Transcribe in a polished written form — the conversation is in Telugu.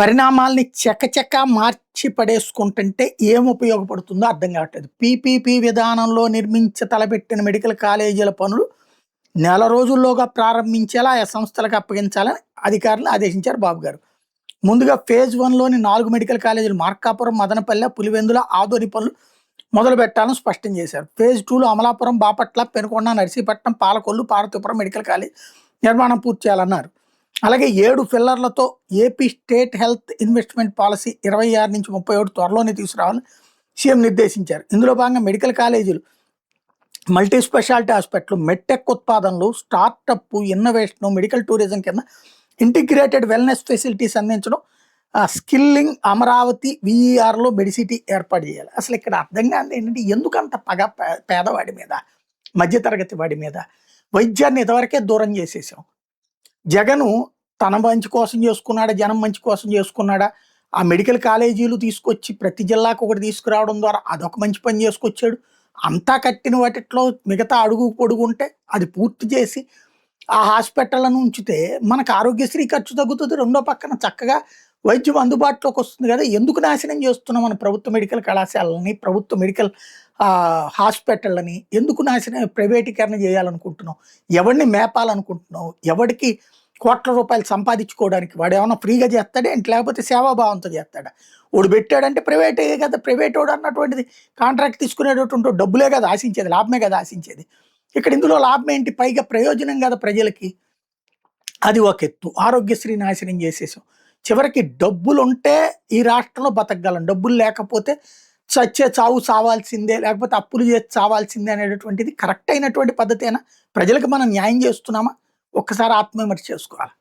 పరిణామాల్ని చకచక మార్చి పడేసుకుంటుంటే ఏం ఉపయోగపడుతుందో అర్థం కావట్లేదు. పీపీపీ విధానంలో తలపెట్టిన మెడికల్ కాలేజీల పనులు నెల రోజుల్లోగా ప్రారంభించేలా ఆయా సంస్థలకు అప్పగించాలని అధికారులు ఆదేశించారు బాబు గారు. ముందుగా ఫేజ్ 1లోని 4 మెడికల్ కాలేజీలు మార్కాపురం, మదనపల్లె, పులివెందుల, ఆదోని పనులు మొదలు పెట్టాలని స్పష్టం చేశారు. ఫేజ్ 2లో అమలాపురం, బాపట్ల, పెనుకొండ, నర్సీపట్నం, పాలకొల్లు, పార్వతీపురం మెడికల్ కాలేజ్ నిర్మాణం పూర్తి చేయాలన్నారు. అలాగే 7 ఫిల్లర్లతో AP state health investment policy 26 నుంచి 31 త్వరలోనే తీసుకురావాలని సీఎం నిర్దేశించారు. ఇందులో భాగంగా మెడికల్ కాలేజీలు, మల్టీ స్పెషాలిటీ హాస్పిటల్, మెడ్టెక్ ఉత్పాదనలు, స్టార్టప్, ఇన్నోవేషన్, మెడికల్ టూరిజం కింద ఇంటిగ్రేటెడ్ వెల్నెస్ ఫెసిలిటీస్ అందించడం, స్కిల్లింగ్, అమరావతి విఈఆర్లో మెడిసిటీ ఏర్పాటు చేయాలి. అసలు ఇక్కడ అర్థం కాదు ఏంటంటే ఎందుకంత పగ పేదవాడి మీద, మధ్యతరగతి వాడి మీద. వైద్యాన్ని ఇంతవరకే దూరం చేసేసాం. జగను తన మంచి కోసం చేసుకున్నాడా, జనం మంచి కోసం చేసుకున్నాడా? ఆ మెడికల్ కాలేజీలు తీసుకొచ్చి ప్రతి జిల్లాకు ఒకటి తీసుకురావడం ద్వారా అదొక మంచి పని చేసుకొచ్చాడు. అంతా కట్టిన వాటిలో మిగతా అడుగు పొడుగు ఉంటే అది పూర్తి చేసి ఆ హాస్పిటళ్లను ఉంచితే మనకు ఆరోగ్యశ్రీ ఖర్చు తగ్గుతుంది. రెండో పక్కన చక్కగా వైద్యం అందుబాటులోకి వస్తుంది కదా. ఎందుకు నాశనం చేస్తున్నాం మన ప్రభుత్వ మెడికల్ కళాశాలని, ప్రభుత్వ మెడికల్ హాస్పిటళ్ళని ఎందుకు నాశనం, ప్రైవేటీకరణ చేయాలనుకుంటున్నాం? ఎవరిని మేపాలనుకుంటున్నాం? ఎవరికి కోట్ల రూపాయలు సంపాదించుకోవడానికి? వాడు ఏమన్నా ఫ్రీగా చేస్తాడే ఏంటి, లేకపోతే సేవాభావంతో చేస్తాడా? వాడు పెట్టాడంటే ప్రైవేటే కదా. ప్రైవేట్ వాడు అన్నటువంటిది కాంట్రాక్ట్ తీసుకునేటటువంటి డబ్బులే కదా ఆశించేది, లాభమే కదా ఆశించేది. ఇక్కడ ఇందులో లాభం ఏంటి? పైగా ప్రయోజనం కదా ప్రజలకి. అది ఒక ఎత్తు. ఆరోగ్యశ్రీ నాశనం చేసేసాం. చివరికి డబ్బులుంటే ఈ రాష్ట్రంలో బతకగలం, డబ్బులు లేకపోతే చచ్చే చావు చావాల్సిందే, లేకపోతే అప్పులు చేసి చావాల్సిందే అనేటటువంటిది కరెక్ట్ అయినటువంటి పద్ధతేనా? ప్రజలకు మనం న్యాయం చేస్తున్నామా? ఒక్కసారి ఆత్మవిమర్శ చేసుకోవాలి.